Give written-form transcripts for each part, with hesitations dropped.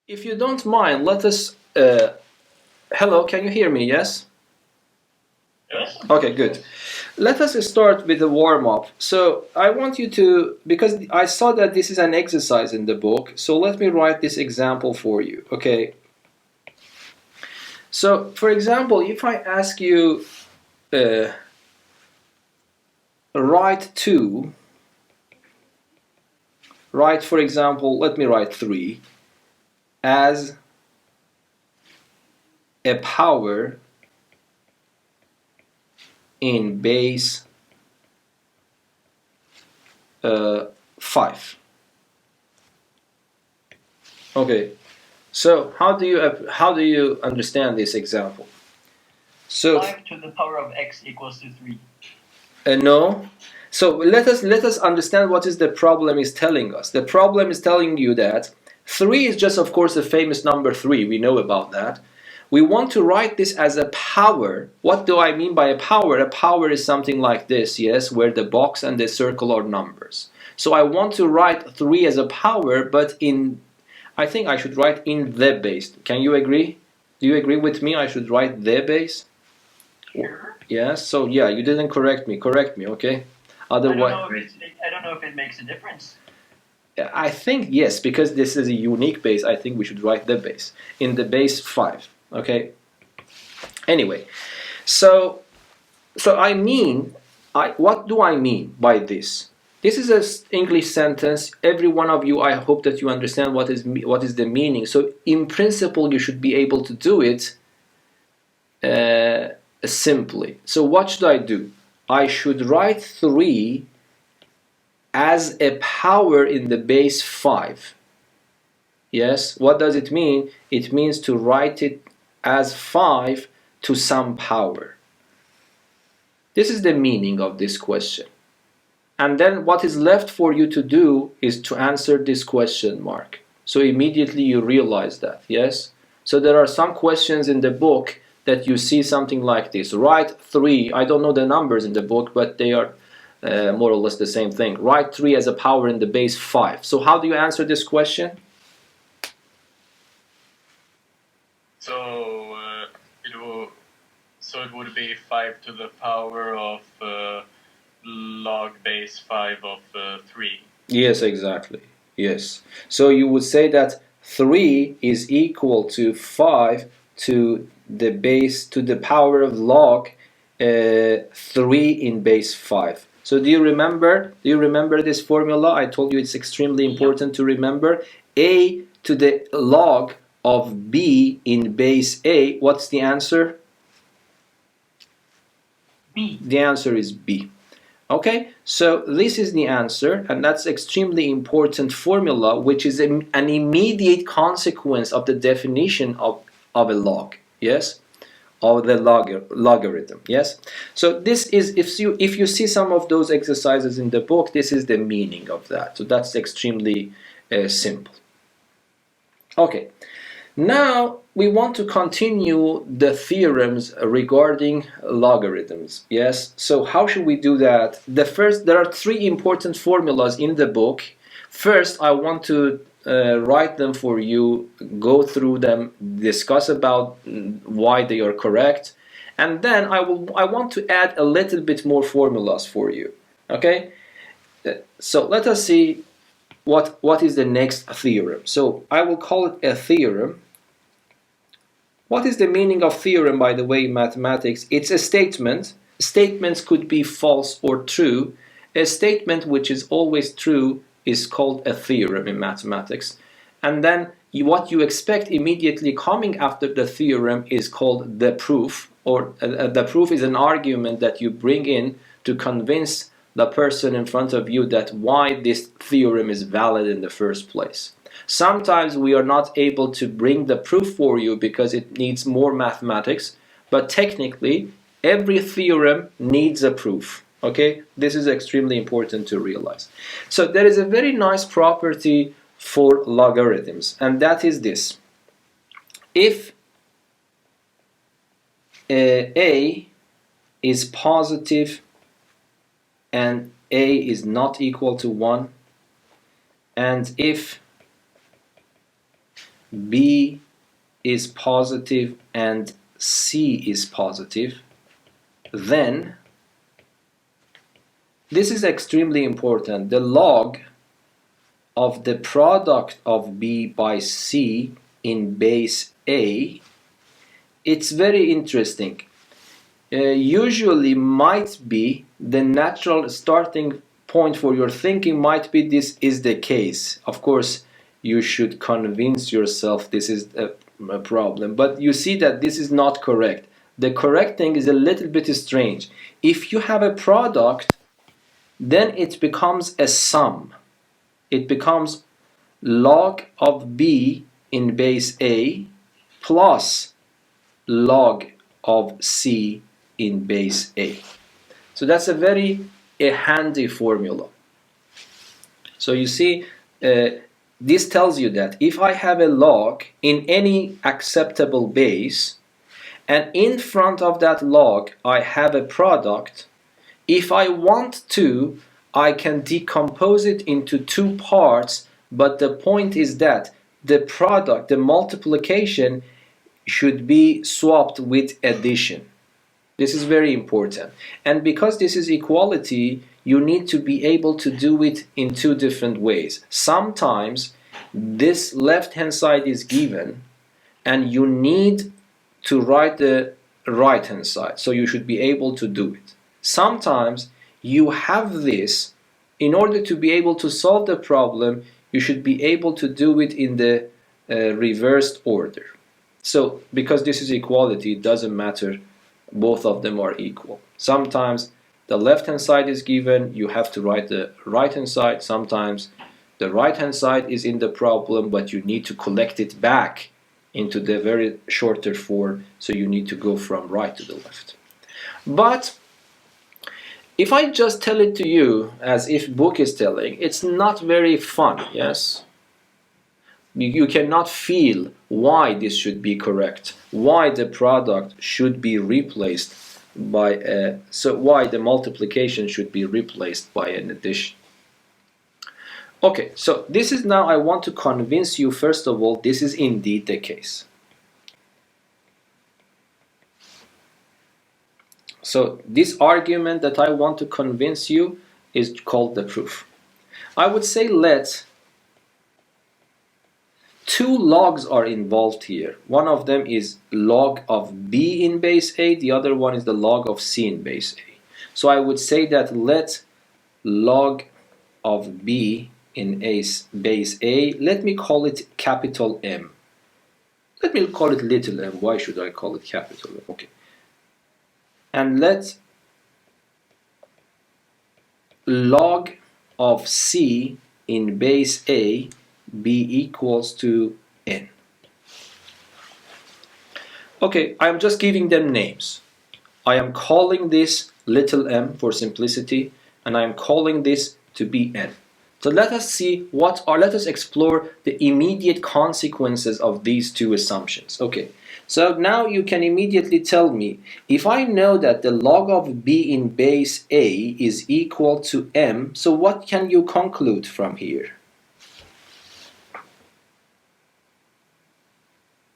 If you don't mind, let us. Hello, can you hear me? Yes? Yes. Okay, good. Let us start with the warm up. So, I want you to, because I saw that this is an exercise in the book, so let me write this example for you. Okay. So, for example, if I ask you, uh, write 2, write, for example, let me write 3 as a power in base 5. Okay, so how do you understand this example? So 5 to the power of x equals to 3. no. So let us understand what is the problem is telling us. The problem is telling you that 3 is just, of course, the famous number 3. We know about that. We want to write this as a power. What do I mean by a power? A power is something like this, yes, where the box and the circle are numbers. So I want to write 3 as a power, but I think I should write in the base. Can you agree? Do you agree with me? I should write the base? Sure. Yes, so yeah, you didn't correct me. Correct me, okay? I don't Otherwise, know if it makes a difference. I think yes, because this is a unique base, I think we should write the base. In the base 5, okay? Anyway, so what do I mean by this? This is an English sentence. Every one of you, I hope that you understand what is the meaning. So in principle, you should be able to do it simply. So what should I do? I should write 3 as a power in the base 5. Yes, what does it mean? It means to write it as 5 to some power. This is the meaning of this question. And then what is left for you to do is to answer this question mark. So immediately you realize that, yes? So there are some questions in the book that you see something like this. Write 3, I don't know the numbers in the book, but they are more or less the same thing. Write 3 as a power in the base 5. So how do you answer this question? So it would be 5 to the power of log base 5 of 3. Yes, exactly. Yes. So you would say that 3 is equal to 5 to the power of log 3 in base 5. So do you remember this formula? I told you it's extremely important to remember. A to the log of b in base a. What's the answer? B. The answer is b. Okay, so this is the answer, and that's extremely important formula, which is an immediate consequence of the definition of a log. Yes, of the logarithm. Yes, so this is, if you see some of those exercises in the book, this is the meaning of that. So that's extremely simple. Okay. Now we want to continue the theorems regarding logarithms. Yes, so how should we do that? There are 3 important formulas in the book. First, I want to write them for you, go through them, discuss about why they are correct, and then I want to add a little bit more formulas for you. Okay, so let us see what is the next theorem. So I will call it a theorem. What is the meaning of theorem, by the way, in mathematics? It's a statement. Statements could be false or true. A statement which is always true is called a theorem in mathematics. And then what you expect immediately coming after the theorem is called the proof, or the proof is an argument that you bring in to convince the person in front of you that why this theorem is valid in the first place. Sometimes we are not able to bring the proof for you because it needs more mathematics, but technically every theorem needs a proof. Okay, this is extremely important to realize. So there is a very nice property for logarithms, and that is this. If a is positive and a is not equal to 1, and if B is positive and C is positive, then this is extremely important. The log of the product of B by C in base A, it's very interesting. Usually might be the natural starting point for your thinking might be this is the case. Of course, you should convince yourself this is a problem, but you see that this is not correct. The correct thing is a little bit strange. If you have a product, then it becomes a sum. It becomes log of B in base A plus log of C in base A. So that's a very handy formula. So you see, this tells you that if I have a log in any acceptable base, and in front of that log I have a product, if I want to, I can decompose it into two parts, but the point is that the product, the multiplication, should be swapped with addition. This is very important. And because this is equality, you need to be able to do it in two different ways. Sometimes this left-hand side is given, and you need to write the right-hand side. So you should be able to do it. Sometimes you have this. In order to be able to solve the problem, you should be able to do it in the reversed order. So because this is equality, it doesn't matter. Both of them are equal. Sometimes the left-hand side is given, you have to write the right-hand side. Sometimes the right-hand side is in the problem, but you need to collect it back into the very shorter form, so you need to go from right to the left. But if I just tell it to you as if book is telling, it's not very fun, yes? You cannot feel why this should be correct, why the product should be replaced by why the multiplication should be replaced by an addition. Okay, so this is now I want to convince you first of all this is indeed the case. So this argument that I want to convince you is called the proof. I would say let two logs are involved here. One of them is log of B in base A, the other one is the log of C in base A. So I would say that let log of B in base A, let me call it capital M. Let me call it little m. Why should I call it capital M? Okay. And let log of C in base A be equals to n. Okay, I'm just giving them names. I am calling this little m for simplicity, and I am calling this to be n. So let us see let us explore the immediate consequences of these two assumptions. Okay, so now you can immediately tell me, if I know that the log of B in base A is equal to m, so what can you conclude from here?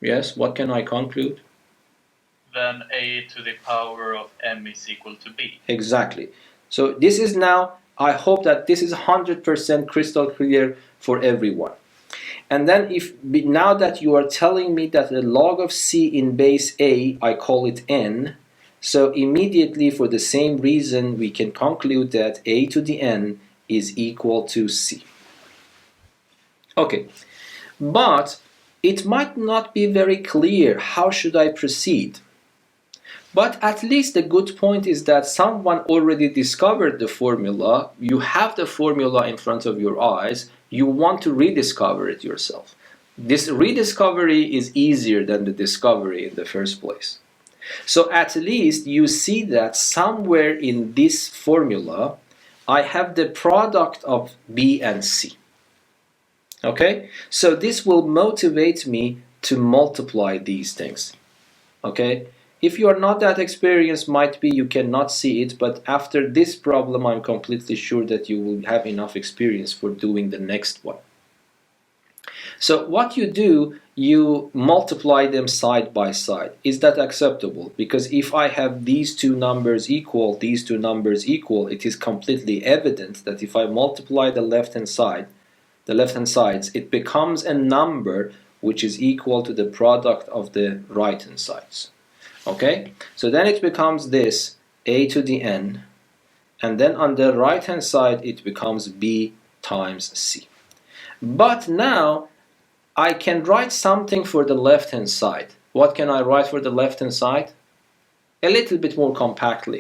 Yes, what can I conclude? Then a to the power of m is equal to b. Exactly. So this is now, I hope that this is 100% crystal clear for everyone. And then now that you are telling me that the log of C in base A, I call it n, so immediately for the same reason we can conclude that a to the n is equal to C. Okay, but it might not be very clear how should I proceed. But at least the good point is that someone already discovered the formula. You have the formula in front of your eyes. You want to rediscover it yourself. This rediscovery is easier than the discovery in the first place. So at least you see that somewhere in this formula, I have the product of B and C. Okay? So this will motivate me to multiply these things. Okay? If you are not that experienced, might be you cannot see it, but after this problem, I'm completely sure that you will have enough experience for doing the next one. So what you do, you multiply them side by side. Is that acceptable? Because if I have these two numbers equal, it is completely evident that if I multiply the left-hand sides, it becomes a number which is equal to the product of the right-hand sides. Okay? So then it becomes this a to the n, and then on the right-hand side it becomes b times c. But now I can write something for the left-hand side. What can I write for the left-hand side? A little bit more compactly.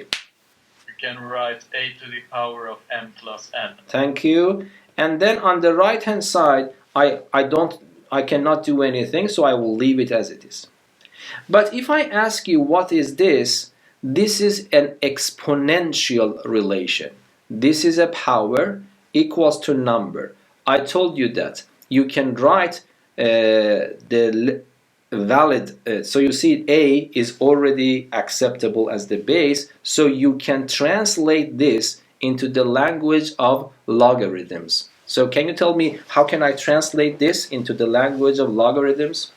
You can write a to the power of m plus n. Thank you. And then on the right-hand side, I cannot do anything, so I will leave it as it is. But if I ask you what is this, this is an exponential relation. This is a power equals to number. I told you that you can write the valid, so you see a is already acceptable as the base, so you can translate this into the language of logarithms. So can you tell me how can I translate this into the language of logarithms?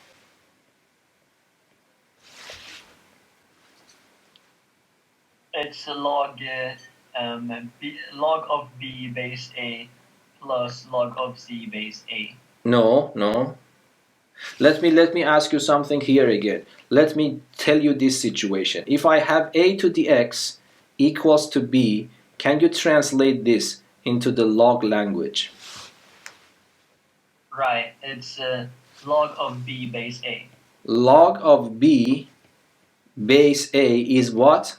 It's a log of b base a plus log of c base a. No. Let me ask you something here again. Let me tell you this situation. If I have a to the x equals to b, can you translate this into the log language? Right, it's log of b base a. Log of b base a is what?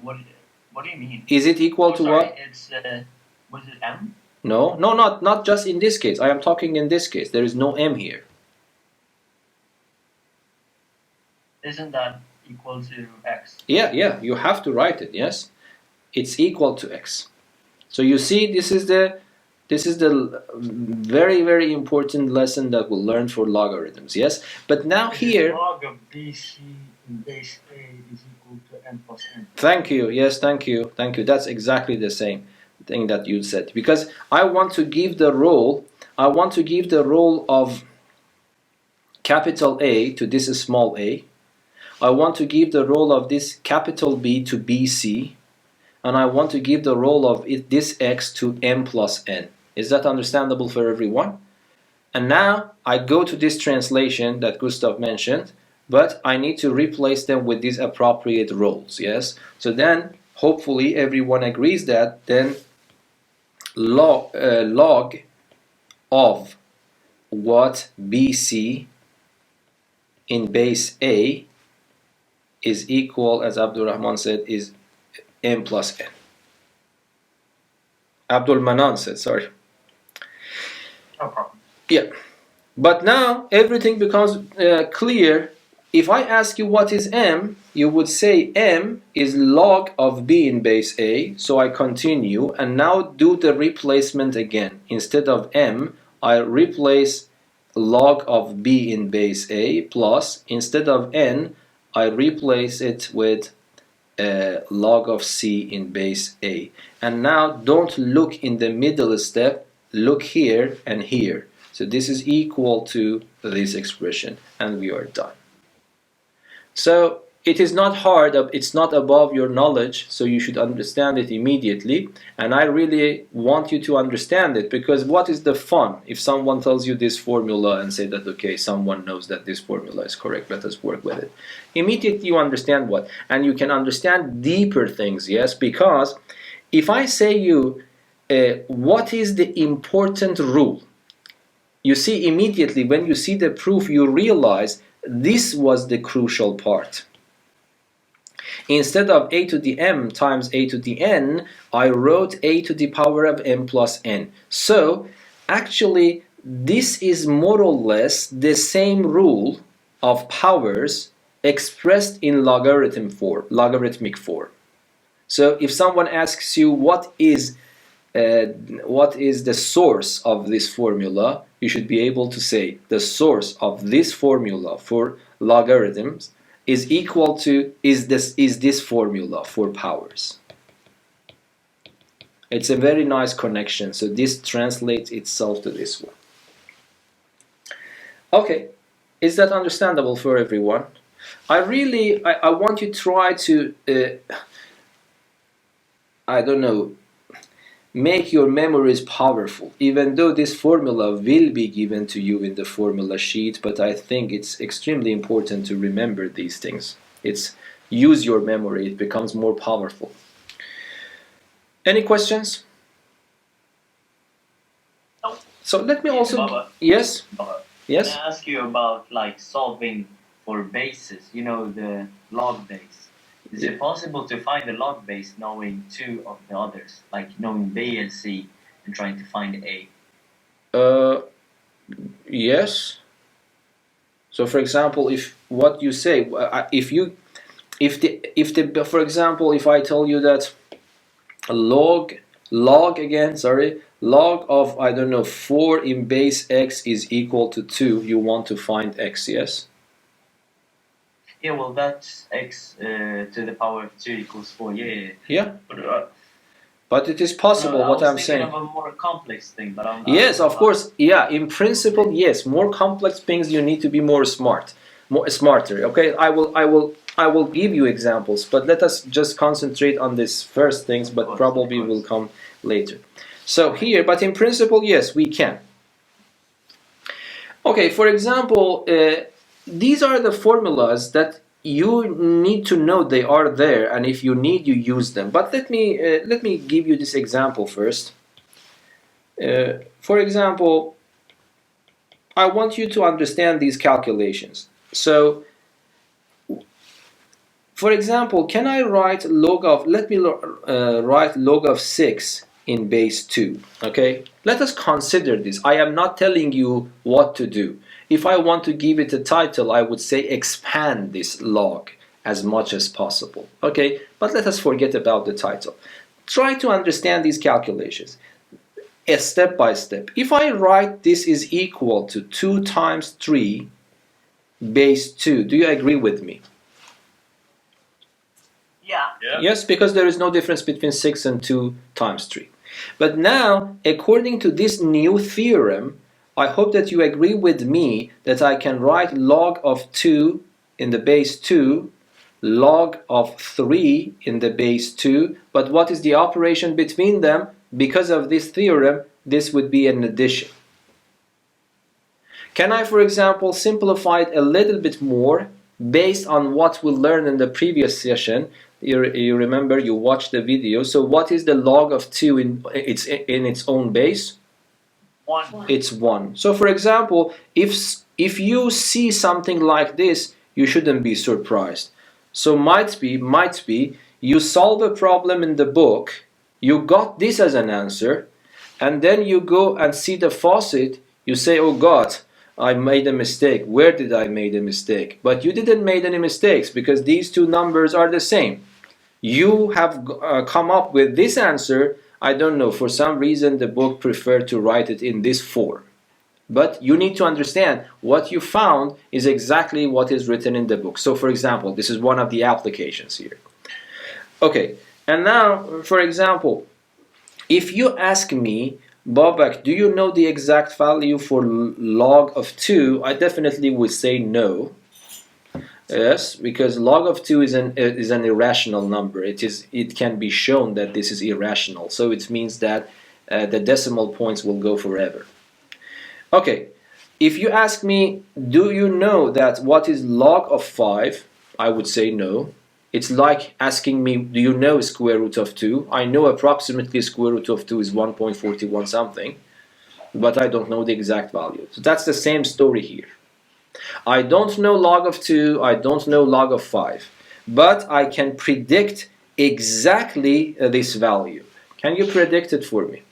What do you mean? Is it equal to sorry, what? It's was it m? No, not just in this case. I am talking in this case. There is no m here. Isn't that equal to x? Yeah, you have to write it, yes. It's equal to x. So you see, this is the very, very important lesson that we'll learn for logarithms, yes? But now here... Log of bc base a is equal to m plus n. Thank you, yes, thank you. That's exactly the same thing that you said. Because I want to give the role of capital A to this small a. I want to give the role of this capital B to BC. And I want to give the role of this x to m plus n. Is that understandable for everyone? And now I go to this translation that Gustav mentioned, but I need to replace them with these appropriate roles, yes? So then, hopefully everyone agrees that then log of what BC in base A is equal, as Abdul Rahman said, is m plus n. Abdul Manan said, sorry. No problem. Yeah. But now everything becomes clear. If I ask you what is m, you would say m is log of b in base a. So I continue and now do the replacement again. Instead of m, I replace log of b in base a plus, instead of n, I replace it with log of c in base a. And now don't look in the middle step, look here and here. So this is equal to this expression, and we are done. So it is not hard, it's not above your knowledge, so you should understand it immediately. And I really want you to understand it, because what is the fun if someone tells you this formula and say that, okay, someone knows that this formula is correct, let us work with it. Immediately you understand what, and you can understand deeper things, yes, because if I say you, what is the important rule? You see immediately when you see the proof, you realize this was the crucial part. Instead of a to the m times a to the n, I wrote a to the power of m plus n. So actually this is more or less the same rule of powers expressed in logarithmic form. So if someone asks you what is the source of this formula, you should be able to say the source of this formula for logarithms is equal to is this formula for powers. It's a very nice connection. So this translates itself to this one. Okay, is that understandable for everyone? I want you to try to, I don't know, make your memories powerful, even though this formula will be given to you in the formula sheet, but I think it's extremely important to remember these things. It's use your memory, it becomes more powerful. Any questions? No. So let me also... Baba, Yes? Baba, Yes? can I ask you about like solving for bases, you know, the log base? Is it possible to find the log base knowing two of the others, like knowing B and C and trying to find A? Yes. So for example, if what you say, for example, if I tell you that log of, I don't know, 4 in base x is equal to 2, you want to find x, yes? Yeah, well, that's x to the power of 2 equals 4, yeah. Yeah. But it is possible, what I'm saying. I was thinking of a more complex thing, but Yes, of course. Yeah, in principle, yes. More complex things, you need to be smarter. Okay, I will give you examples, but let us just concentrate on this first things, but probably will come later. So here, but in principle, yes, we can. Okay, for example, these are the formulas that you need to know they are there, and if you need, you use them. But let me give you this example first. For example, I want you to understand these calculations. So, for example, can I write log of, write log of 6 in base 2, okay? Let us consider this. I am not telling you what to do. If I want to give it a title, I would say expand this log as much as possible, okay? But let us forget about the title. Try to understand these calculations. Step by step. If I write this is equal to 2 times 3 base 2, do you agree with me? Yeah. Yes, because there is no difference between 6 and 2 times 3. But now, according to this new theorem, I hope that you agree with me that I can write log of 2 in the base 2, log of 3 in the base 2, but what is the operation between them? Because of this theorem, this would be an addition. Can I, for example, simplify it a little bit more based on what we learned in the previous session? You remember, you watched the video. So what is the log of 2 in its own base? 1. It's 1. So for example, if you see something like this, you shouldn't be surprised. So might be, you solve a problem in the book, you got this as an answer, and then you go and see the faucet, you say, oh God, I made a mistake. Where did I make a mistake? But you didn't make any mistakes because these two numbers are the same. You have come up with this answer. I don't know, for some reason the book preferred to write it in this form. But you need to understand what you found is exactly what is written in the book. So for example, this is one of the applications here. Okay, and now, for example, if you ask me, Babak, do you know the exact value for log of 2? I definitely would say no. Yes, because log of 2 is an irrational number. It can be shown that this is irrational. So it means that the decimal points will go forever. Okay, if you ask me, do you know that what is log of 5? I would say no. It's like asking me, do you know square root of 2? I know approximately square root of 2 is 1.41 something, but I don't know the exact value. So that's the same story here. I don't know log of 2, I don't know log of 5, but I can predict exactly this value. Can you predict it for me?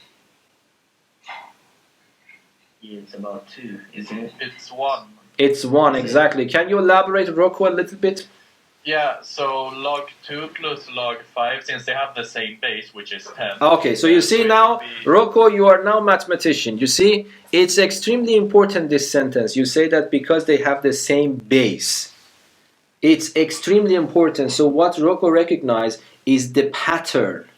Yeah, it's about 2, isn't it? It's 1. It's 1, exactly. Can you elaborate, Rocco, a little bit? Yeah, so log 2 plus log 5, since they have the same base, which is 10. Okay, so you see now, Rocco, you are now mathematician. You see, it's extremely important, this sentence. You say that because they have the same base. It's extremely important. So what Rocco recognized is the pattern.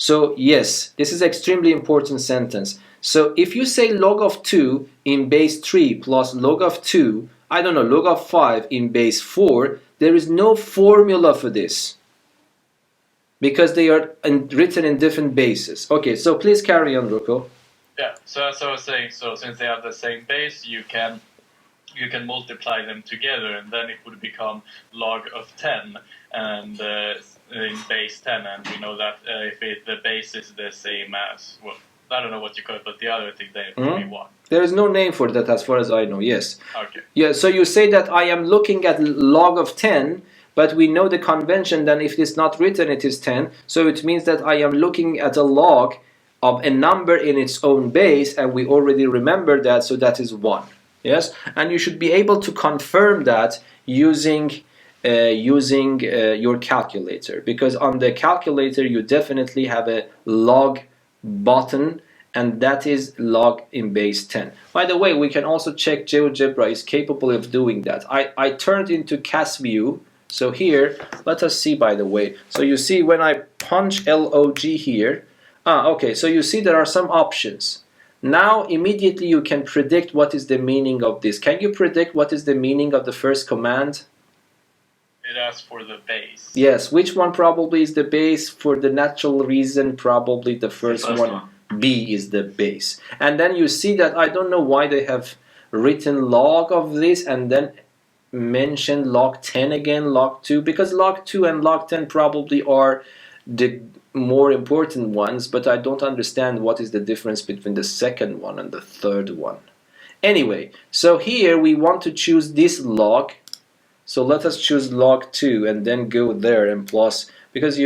So yes, this is extremely important sentence. So if you say log of 2 in base 3 plus log of 2, I don't know, log of 5 in base 4, there is no formula for this because they are written in different bases. Okay, so please carry on, Rocco. Yeah, so as I was saying, so since they have the same base, you can multiply them together, and then it would become log of 10 and in base 10, and we know that if the base is the same as, well, I don't know what you call it, but the other thing there would be 1. There is no name for that as far as I know, yes. Okay. Yeah, so you say that I am looking at log of 10, but we know the convention that if it's not written it is 10, so it means that I am looking at a log of a number in its own base, and we already remember that, so that is 1. Yes, and you should be able to confirm that using your calculator, because on the calculator you definitely have a log button, and that is log in base 10. By the way, we can also check GeoGebra is capable of doing that. I turned into CAS view, so here let us see. By the way, so you see when I punch log here, okay, so you see there are some options. Now immediately you can predict what is the meaning of this. Can you predict what is the meaning of the first command? It asks for the base. Yes, which one probably is the base? For the natural reason, probably the first one. B is the base. And then you see that I don't know why they have written log of this and then mentioned log 10 again, log 2, because log 2 and log 10 probably are the more important ones, but I don't understand what is the difference between the second one and the third one. Anyway, so here we want to choose this log, so let us choose log 2 and then go there and plus, because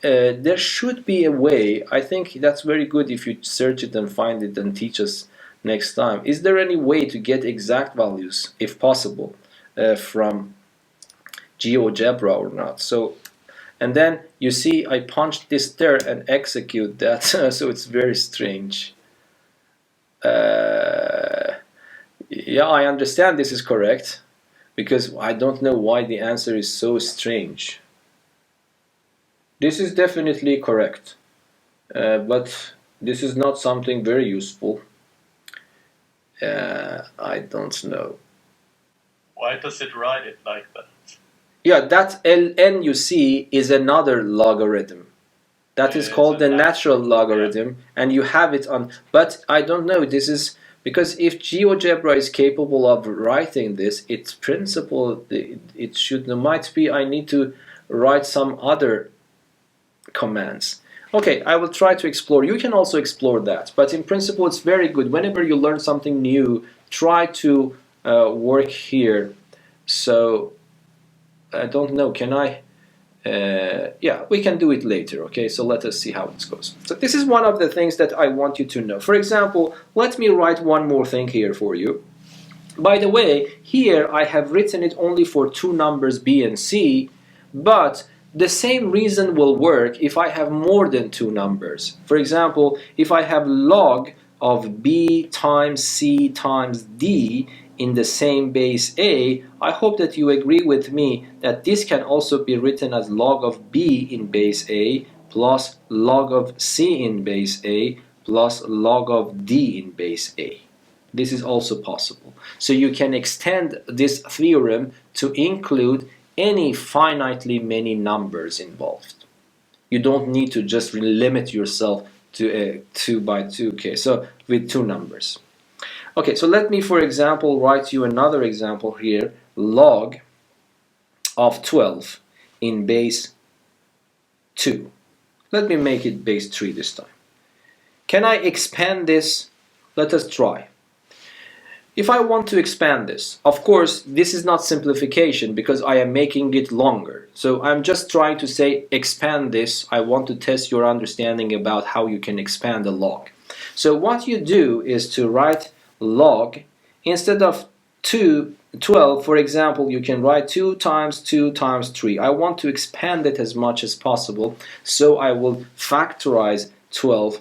there should be a way. I think that's very good if you search it and find it and teach us next time. Is there any way to get exact values, if possible, from GeoGebra or not? So, and then you see I punched this there and execute that, so it's very strange. Yeah, I understand this is correct, because I don't know why the answer is so strange. This is definitely correct, but this is not something very useful. I don't know. Why does it write it like that? Yeah, that ln you see is another logarithm. That is called the natural logarithm, and you have it on. But I don't know. This is because if GeoGebra is capable of writing this, its principle it should might be I need to write some other commands. Okay, I will try to explore. You can also explore that, but in principle it's very good. Whenever you learn something new, try to work here. So I don't know, can I yeah, we can do it later. Okay, so let us see how this goes. So this is one of the things that I want you to know. For example, let me write one more thing here for you. By the way, here I have written it only for two numbers b and c, but the same reason will work if I have more than two numbers. For example, if I have log of b times c times d in the same base a, I hope that you agree with me that this can also be written as log of b in base a plus log of c in base a plus log of d in base a. This is also possible. So you can extend this theorem to include any finitely many numbers involved. You don't need to just limit yourself to a 2 by 2 case. So with two numbers. Okay, so let me, for example, write you another example here. Log of 12 in base 2. Let me make it base 3 this time. Can I expand this? Let us try. If I want to expand this, of course, this is not simplification because I am making it longer. So I'm just trying to say expand this. I want to test your understanding about how you can expand a log. So what you do is to write log, instead of 12, for example, you can write 2 times 2 times 3. I want to expand it as much as possible, so I will factorize 12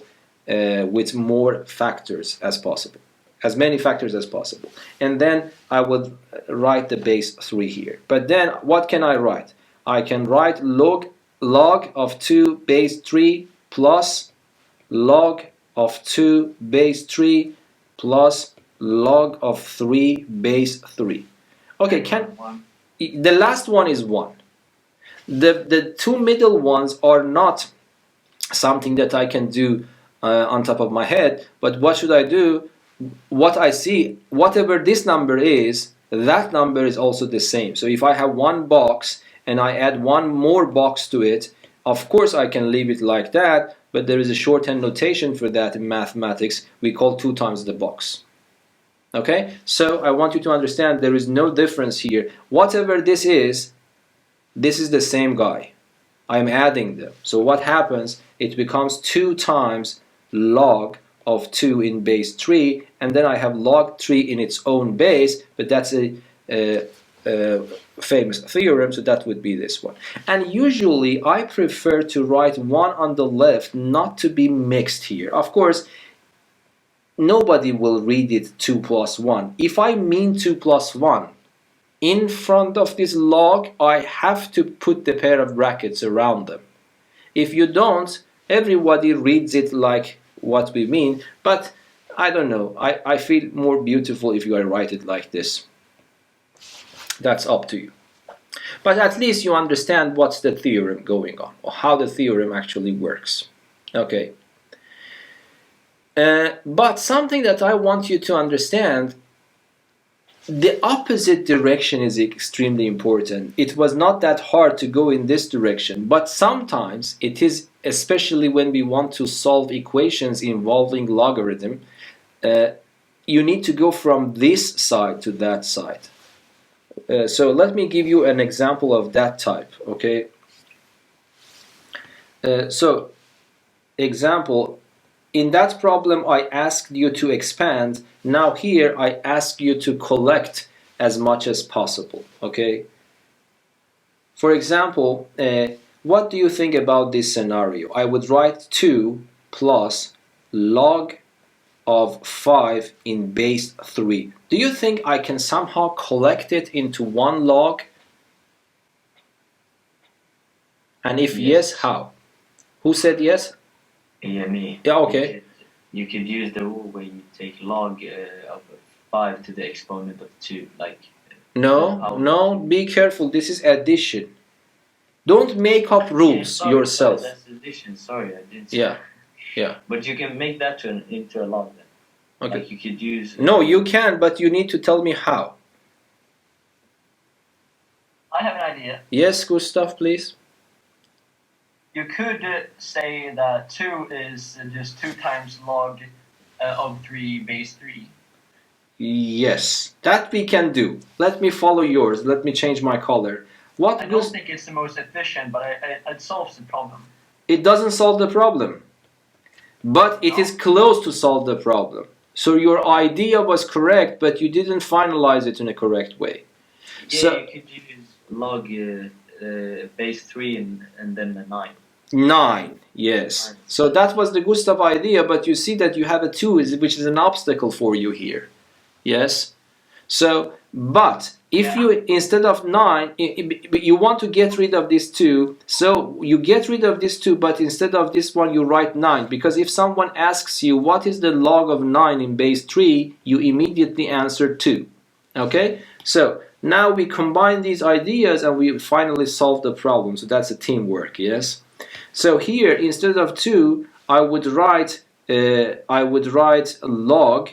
with more factors as possible. As many factors as possible, and then I would write the base 3 here. But then what can I write? I can write log log of 2 base 3 plus log of 2 base 3 plus log of 3 base 3. Okay, the last one is 1. The two middle ones are not something that I can do on top of my head, but what should I do? What I see, whatever this number is, that number is also the same. So if I have one box and I add one more box to it, of course I can leave it like that, but there is a shorthand notation for that in mathematics. We call 2 times the box. Okay, so I want you to understand there is no difference here. Whatever this is the same guy. I'm adding them. So what happens? It becomes 2 times log of 2 in base 3, and then I have log 3 in its own base, but that's a famous theorem, so that would be this one. And usually I prefer to write 1 on the left, not to be mixed here. Of course, nobody will read it 2 plus 1. If I mean 2 plus 1, in front of this log, I have to put the pair of brackets around them. If you don't, everybody reads it like what we mean, but I don't know. I feel more beautiful if you write it like this. That's up to you. But at least you understand what's the theorem going on, or how the theorem actually works. Okay. But something that I want you to understand, the opposite direction is extremely important. It was not that hard to go in this direction, but sometimes it is, especially when we want to solve equations involving logarithm, you need to go from this side to that side. So let me give you an example of that type, okay? So, example, in that problem I asked you to expand. Now here I ask you to collect as much as possible, okay? For example, what do you think about this scenario? I would write 2 plus log of 5 in base 3. Do you think I can somehow collect it into one log? And if yes, how? Who said yes? Yeah, me. Yeah, okay. You could use the rule where you take log of 5 to the exponent of 2, like. No, be careful. This is addition. Don't make up rules yourself. Sorry, that's addition. Sorry, I didn't. Yeah. But you can make that into a log then. Okay. Like you could use. No, you can, but you need to tell me how. I have an idea. Yes, Gustav, please. You could say that 2 is just 2 times log of 3 base 3. Yes, that we can do. Let me follow yours. Let me change my color. I don't think it's the most efficient, but it solves the problem. It doesn't solve the problem, but it is close to solve the problem. So your idea was correct, but you didn't finalize it in a correct way. Yeah, So, you could use log base 3 and then a 9. 9, yes. So that was the Gustav idea, but you see that you have a 2, which is an obstacle for you here. Yes? So, but if you, instead of 9, you want to get rid of this 2, so you get rid of this 2, but instead of this one you write 9, because if someone asks you what is the log of 9 in base 3, you immediately answer 2. Okay? So, now we combine these ideas and we finally solve the problem. So that's a teamwork, yes? So here, instead of 2, I would write log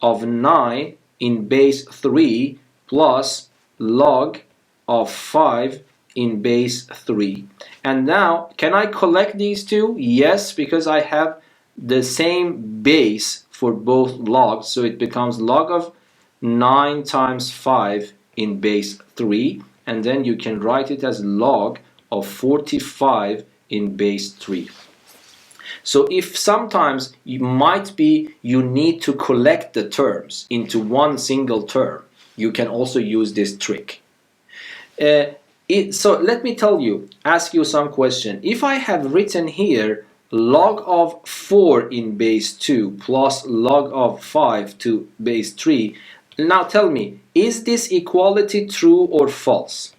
of 9 in base 3 plus log of 5 in base 3. And now, can I collect these two? Yes, because I have the same base for both logs. So it becomes log of 9 times 5 in base 3. And then you can write it as log of 45 in base 3. So if sometimes you need to collect the terms into one single term, you can also use this trick. So let me ask you some question. If I have written here log of 4 in base 2 plus log of 5 to base 3, now tell me, is this equality true or false?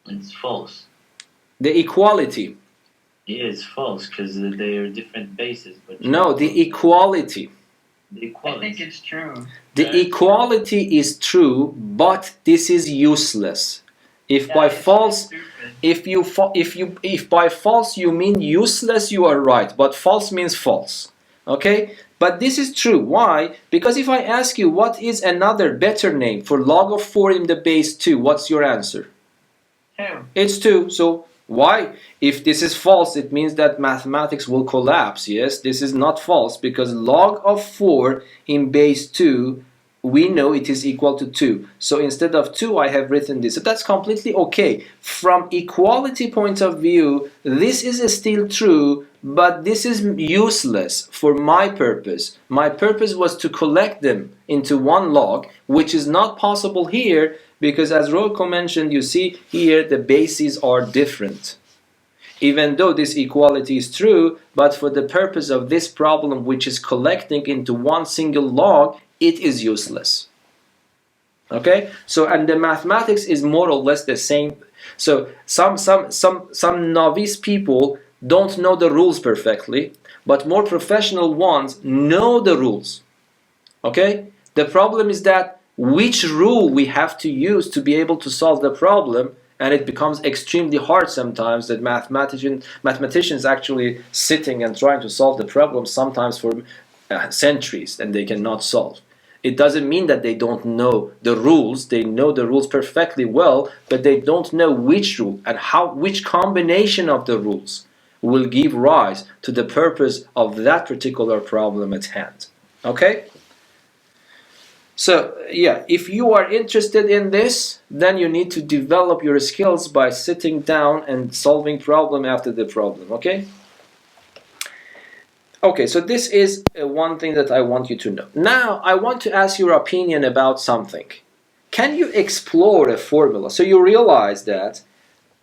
It's false. The equality. Yeah, it's false because they are different bases. But No, the equality. The I equality. think it's true. The equality is true, but this is useless. If by it's false, stupid. if by false you mean useless, you are right. But false means false. Okay? But this is true. Why? Because if I ask you what is another better name for log of 4 in the base 2, what's your answer? 2. It's 2. So why? If this is false, it means that mathematics will collapse. Yes, this is not false because log of 4 in base 2, we know it is equal to 2. So instead of 2, I have written this. So that's completely okay. From equality point of view, this is still true, but this is useless for my purpose. My purpose was to collect them into one log, which is not possible here because as Rocco mentioned, you see here the bases are different. Even though this equality is true, but for the purpose of this problem, which is collecting into one single log, it is useless. Okay? So, and the mathematics is more or less the same. So some novice people don't know the rules perfectly, but more professional ones know the rules. Okay? The problem is that which rule we have to use to be able to solve the problem, and it becomes extremely hard sometimes that mathematicians actually sitting and trying to solve the problem sometimes for centuries and they cannot solve. It doesn't mean that they don't know the rules. They know the rules perfectly well, but they don't know which rule and which combination of the rules will give rise to the purpose of that particular problem at hand. Okay? So, yeah, if you are interested in this, then you need to develop your skills by sitting down and solving problem after the problem, okay? Okay, so this is one thing that I want you to know. Now, I want to ask your opinion about something. Can you explore a formula? So you realize that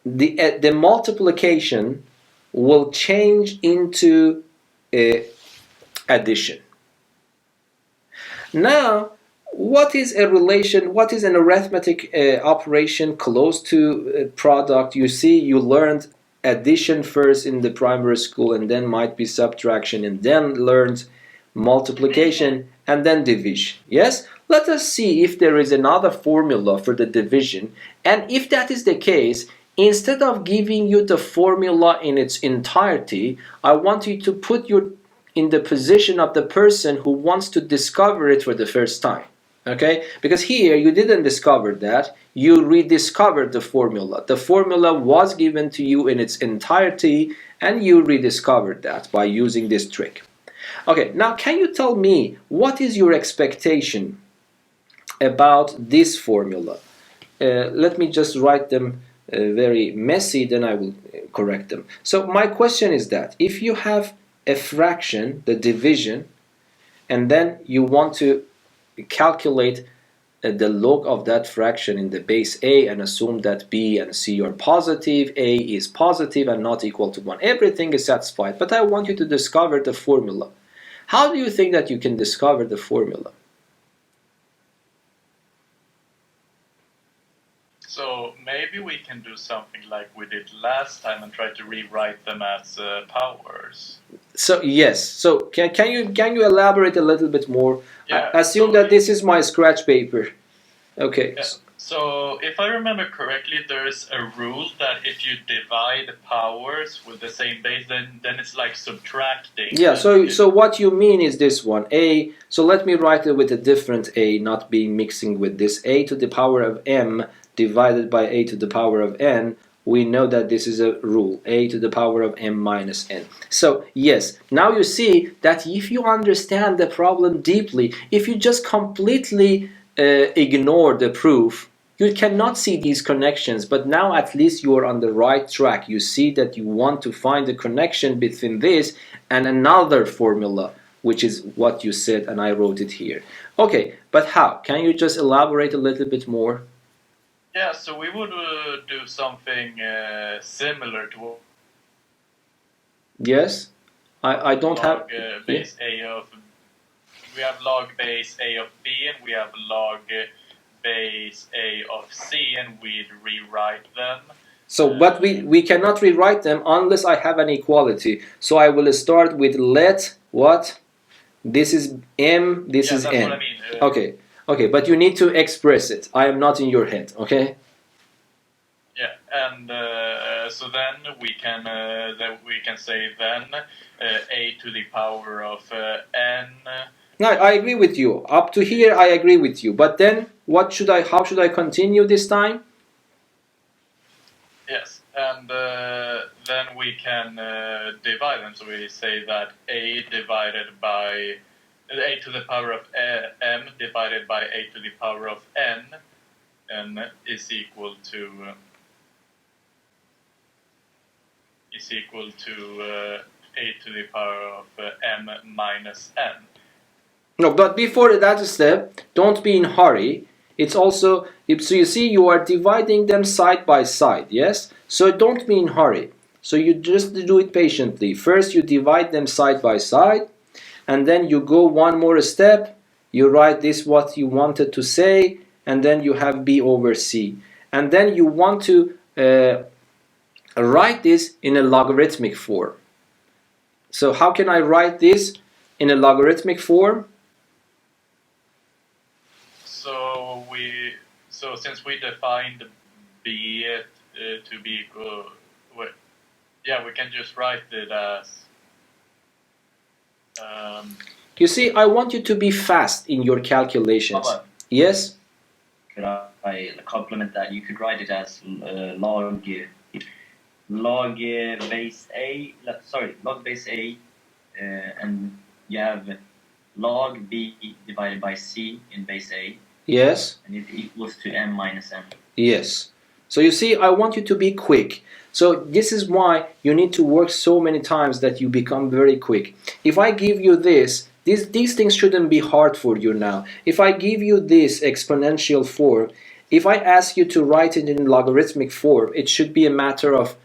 the multiplication will change into addition. Now, what is a relation, what is an arithmetic operation close to product? You see, you learned addition first in the primary school and then might be subtraction and then learned multiplication and then division. Yes? Let us see if there is another formula for the division, and if that is the case, instead of giving you the formula in its entirety, I want you to put you in the position of the person who wants to discover it for the first time. Okay? Because here you didn't discover that, you rediscovered the formula. The formula was given to you in its entirety and you rediscovered that by using this trick. Okay, now can you tell me what is your expectation about this formula? Let me just write them very messy, then I will correct them. So my question is that if you have a fraction, the division, and then you want to calculate the log of that fraction in the base a and assume that b and c are positive, a is positive and not equal to 1. Everything is satisfied, but I want you to discover the formula. How do you think that you can discover the formula? So maybe we can do something like we did last time and try to rewrite them as powers. So yes. So can you elaborate a little bit more? Yeah, Assume that this is my scratch paper. Okay. Yeah. So if I remember correctly, there's a rule that if you divide powers with the same base, then it's like subtracting. Yeah, so what you mean is this one, a, so let me write it with a different a, not being mixing with this, a to the power of m divided by a to the power of n. We know that this is a rule, a to the power of m minus n. So yes, now you see that if you understand the problem deeply, if you just completely ignore the proof, you cannot see these connections, but now at least you are on the right track. You see that you want to find a connection between this and another formula, which is what you said, and I wrote it here. Okay, but how? Can you just elaborate a little bit more? Yeah, so we would do something similar to. Yes, I don't log, have base a of. We have log base a of b, and we have log base a of c, and we'd rewrite them So, but we cannot rewrite them unless I have an equality. So I will start with let what? This is m, this is that's n. what I mean. Okay, okay, but you need to express it. I am not in your head, okay? Yeah, and so then we can say then a to the power of n. No, I agree with you. Up to here, I agree with you. But then, how should I continue this time? Yes, and then we can divide them. So we say that a divided by a to the power of m divided by a to the power of n is equal to a to the power of m minus n. No, but before that step, don't be in hurry. It's also, so you see, you are dividing them side by side, yes? So don't be in hurry. So you just do it patiently. First you divide them side by side, and then you go one more step, you write this what you wanted to say, and then you have b over c. And then you want to write this in a logarithmic form. So how can I write this in a logarithmic form? So since we defined b to be equal, yeah, we can just write it as. You see, I want you to be fast in your calculations. Papa, Yes? could I complement that? You could write it as log base a. Log base a, and you have log b divided by c in base a. Yes? And it equals to m minus n. Yes. So you see, I want you to be quick. So this is why you need to work so many times that you become very quick. If I give you this, these things shouldn't be hard for you now. If I give you this exponential form, if I ask you to write it in logarithmic form, it should be a matter of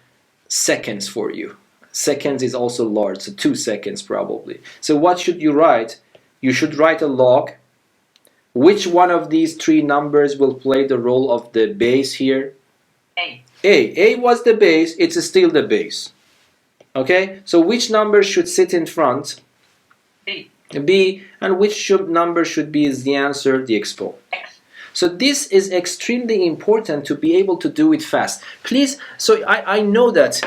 seconds for you. Seconds is also large, so 2 seconds probably. So what should you write? You should write a log. Which one of these three numbers will play the role of the base here? A. A was the base, it's still the base. Okay, so which number should sit in front? B. B, and which number should be is the answer, the exponent. X. So this is extremely important to be able to do it fast. Please, so I know that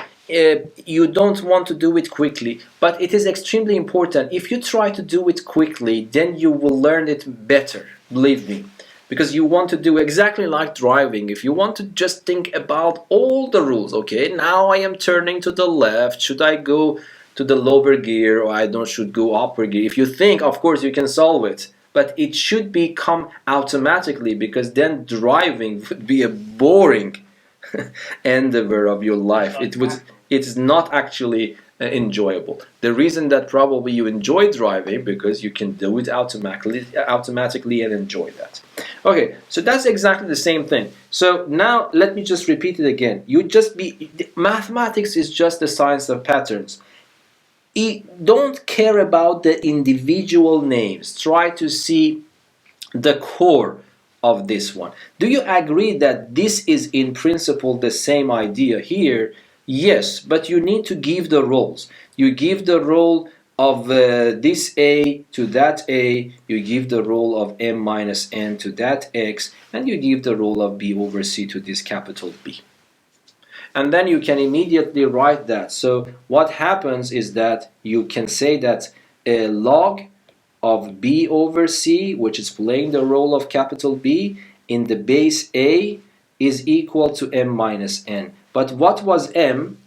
you don't want to do it quickly, but it is extremely important. If you try to do it quickly, then you will learn it better, believe me. Because you want to do exactly like driving. If you want to just think about all the rules, okay, now I am turning to the left, should I go to the lower gear or should go upper gear? If you think, of course you can solve it. But it should become automatically, because then driving would be a boring endeavor of your life. It's not actually enjoyable. The reason that probably you enjoy driving, because you can do it automatically and enjoy that. Okay, so that's exactly the same thing. So now let me just repeat it again. Mathematics is just the science of patterns. Don't care about the individual names. Try to see the core of this one. Do you agree that this is in principle the same idea here? Yes, but you need to give the roles. You give the role of this a to that a, you give the role of m minus n to that x, and you give the role of b over c to this capital B. And then you can immediately write that. So what happens is that you can say that a log of b over c, which is playing the role of capital B, in the base a is equal to m minus n. But what was m?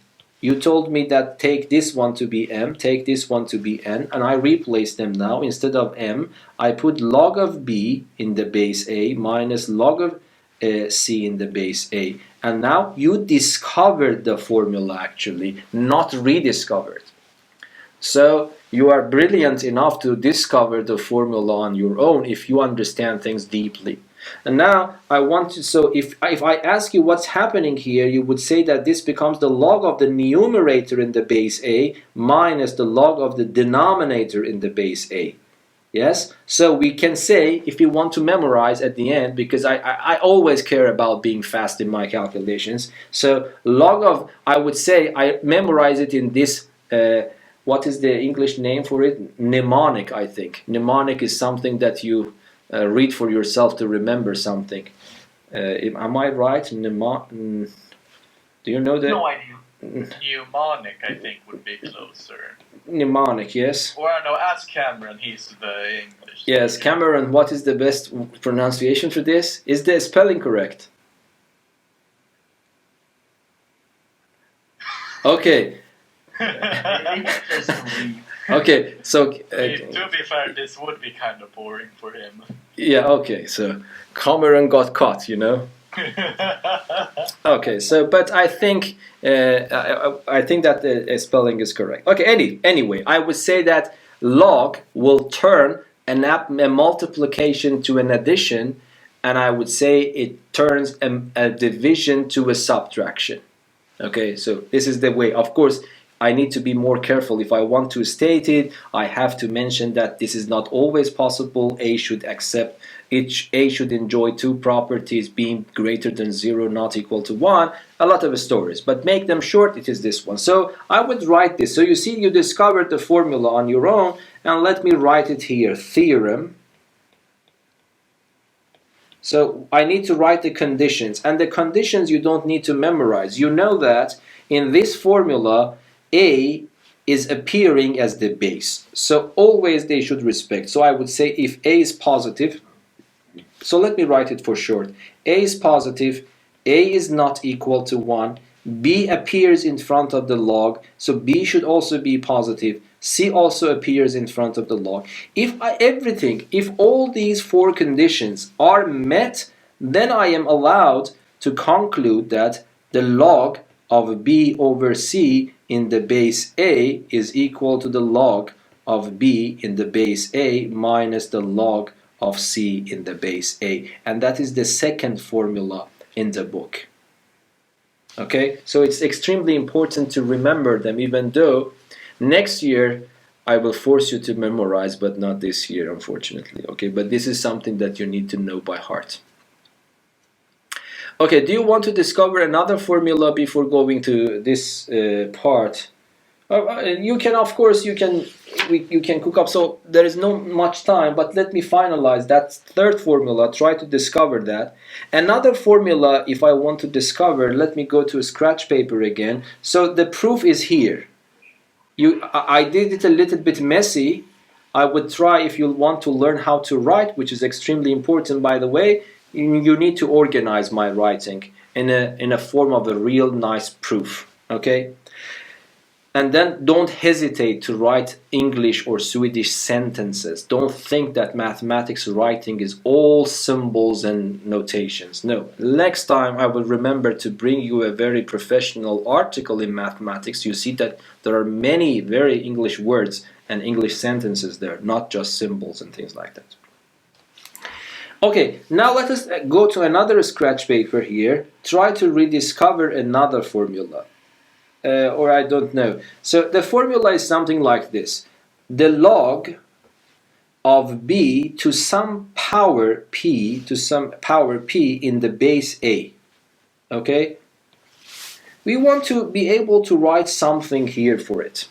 You told me that take this one to be m, take this one to be n, and I replace them now. Instead of m, I put log of b in the base a minus log of c in the base a. And now you discovered the formula actually, not rediscovered. So you are brilliant enough to discover the formula on your own if you understand things deeply. And now I want to, so if I ask you what's happening here, you would say that this becomes the log of the numerator in the base a minus the log of the denominator in the base a. Yes, so we can say if you want to memorize at the end, because I always care about being fast in my calculations. So log of, I would say I memorize it in this, what is the English name for it? Mnemonic, I think. Mnemonic is something that you read for yourself to remember something. Am I right? Do you know that? No idea. Mnemonic, I think, would be closer. Mnemonic, yes. Or no, ask Cameron. He's the English. Yes, Cameron, what is the best pronunciation for this? Is the spelling correct? Okay. Just leave. Okay, so To be fair, this would be kind of boring for him. yeah, okay, so Cameron got caught, you know. Okay, so but I think I think that the spelling is correct. Okay, anyway, I would say that log will turn a multiplication to an addition, and I would say it turns a division to a subtraction. Okay, so this is the way. Of course, I need to be more careful. If I want to state it, I have to mention that this is not always possible. A should accept A should enjoy two properties, being greater than 0, not equal to 1. A lot of stories, but make them short. It is this one. So I would write this. So you see, you discovered the formula on your own, and let me write it here. Theorem. So I need to write the conditions, and the conditions you don't need to memorize. You know that in this formula, A is appearing as the base. So always they should respect. So I would say if A is positive, so let me write it for short. A is positive, A is not equal to 1, B appears in front of the log, so B should also be positive. C also appears in front of the log. If all these four conditions are met, then I am allowed to conclude that the log of B over C in the base A is equal to the log of B in the base A minus the log of C in the base A. And that is the second formula in the book. Okay, so it's extremely important to remember them, even though next year I will force you to memorize, but not this year, unfortunately. Okay, but this is something that you need to know by heart. Okay, do you want to discover another formula before going to this part? You can, of course, you can cook up. So there is no much time, but let me finalize that third formula. Try to discover that. Another formula, if I want to discover, let me go to a scratch paper again. So the proof is here. I did it a little bit messy. I would try, if you want to learn how to write, which is extremely important, by the way, you need to organize my writing in a form of a real nice proof. Okay? And then don't hesitate to write English or Swedish sentences. Don't think that mathematics writing is all symbols and notations. No. Next time I will remember to bring you a very professional article in mathematics. You see that there are many very English words and English sentences there, not just symbols and things like that. Okay, now let us go to another scratch paper here. Try to rediscover another formula. Or I don't know. So the formula is something like this. The log of B to some power P in the base A. Okay? We want to be able to write something here for it.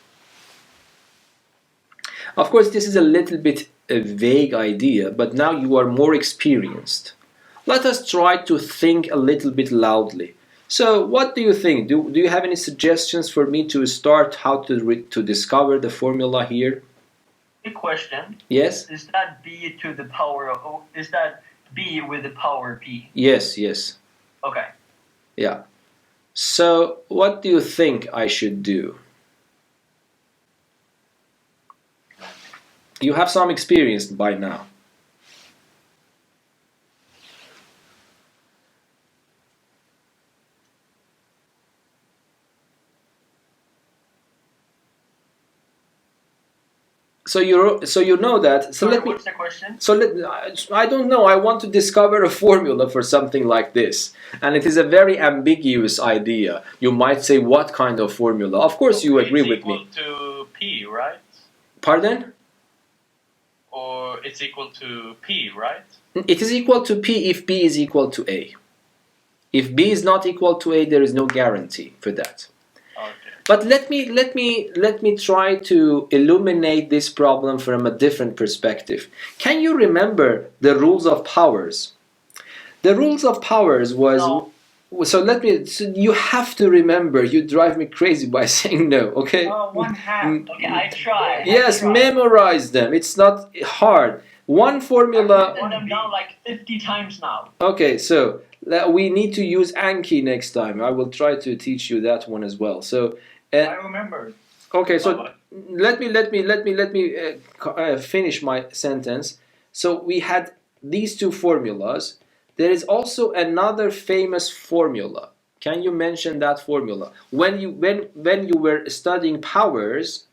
Of course, this is a little bit a vague idea, but now you are more experienced. Let us try to think a little bit loudly. So, what do you think? Do you have any suggestions for me to start how to discover the formula here? Big question. Yes? Is that B to the power of, is that B with the power P? Yes, yes. Okay. Yeah. So, what do you think I should do? You have some experience by now. So you know that. So Sorry, let me. what's the question? So I don't know. I want to discover a formula for something like this, and it is a very ambiguous idea. You might say, "What kind of formula?" Of course, you agree with me. It's equal to P, right? Pardon? or it's equal to P, right? It is equal to P if B is equal to A. If B is not equal to A, there is no guarantee for that. Okay. But let me try to illuminate this problem from a different perspective. Can you remember the rules of powers? The rules of powers was No. so you have to remember. You drive me crazy by saying no, okay? Oh, 1/2. Okay, I try. Yes, memorize them. It's not hard. One formula. I've written them down like 50 times now. Okay, so we need to use Anki next time. I will try to teach you that one as well. So, I remember. okay, so let me finish my sentence. So we had these two formulas. There is also another famous formula. Can you mention that formula? When you were studying powers,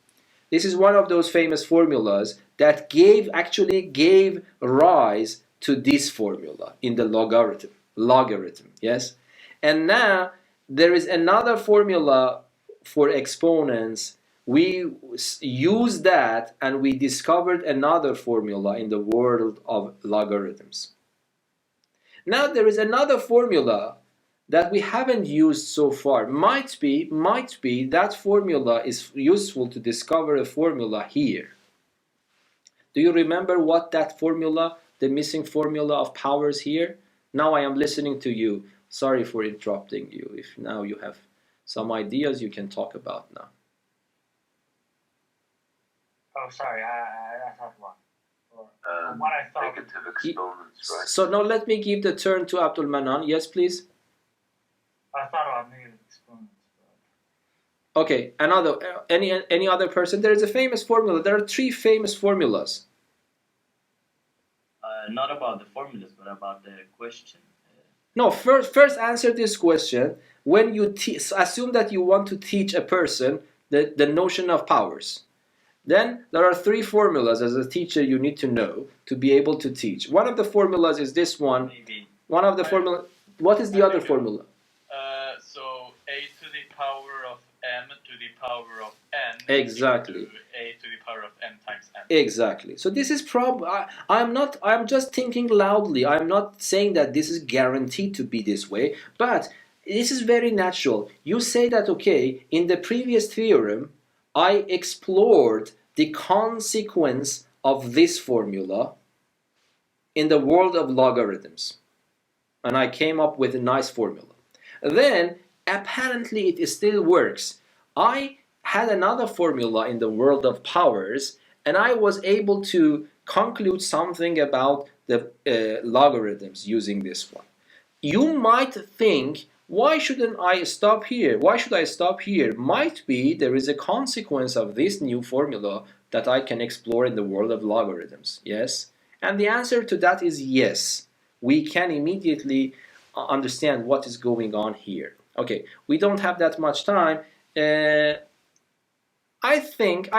this is one of those famous formulas that actually gave rise to this formula in the logarithm, yes? And now there is another formula for exponents. We used that and we discovered another formula in the world of logarithms. Now there is another formula that we haven't used so far. Might be that formula is useful to discover a formula here. Do you remember what that formula, the missing formula of powers here? Now I am listening to you. Sorry for interrupting you. If now you have some ideas you can talk about now. Oh, sorry, I thought one. Or what I thought. Negative exponents, right? So now let me give the turn to Abdul Manan. Yes, please. I thought about negative exponents. Okay, another any other person? There is a famous formula. There are three famous formulas. Not about the formulas, but about the question. No, first answer this question. When you assume that you want to teach a person the notion of powers, then there are three formulas as a teacher you need to know to be able to teach. One of the formulas is this one. Maybe. One of the formula. What is the other formula? So a to the power of m to the power of n. Exactly. To a to the power of n times n. Exactly. So this is I'm just thinking loudly. I'm not saying that this is guaranteed to be this way, but this is very natural. You say that, okay, in the previous theorem, I explored the consequence of this formula in the world of logarithms. And I came up with a nice formula. Then, apparently it still works. I had another formula in the world of powers, and I was able to conclude something about the logarithms using this one. You might think, why shouldn't I stop here? Why should I stop here? Might be there is a consequence of this new formula that I can explore in the world of logarithms. Yes? And the answer to that is yes. We can immediately understand what is going on here. Okay, we don't have that much time. I think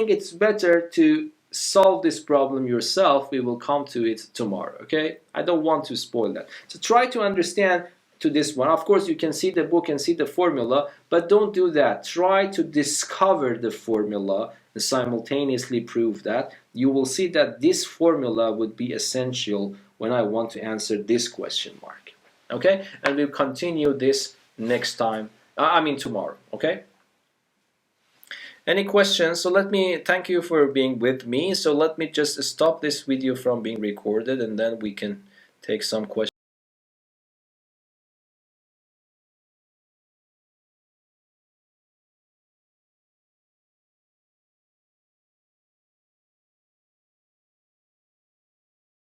it's better to solve this problem yourself. We will come to it tomorrow, okay? I don't want to spoil that. So try to understand to this one. Of course, you can see the book and see the formula, but don't do that. Try to discover the formula and simultaneously prove that. You will see that this formula would be essential when I want to answer this question mark. Okay? And we'll continue this next time. Tomorrow. Okay? Any questions? So let me thank you for being with me. So let me just stop this video from being recorded and then we can take some questions.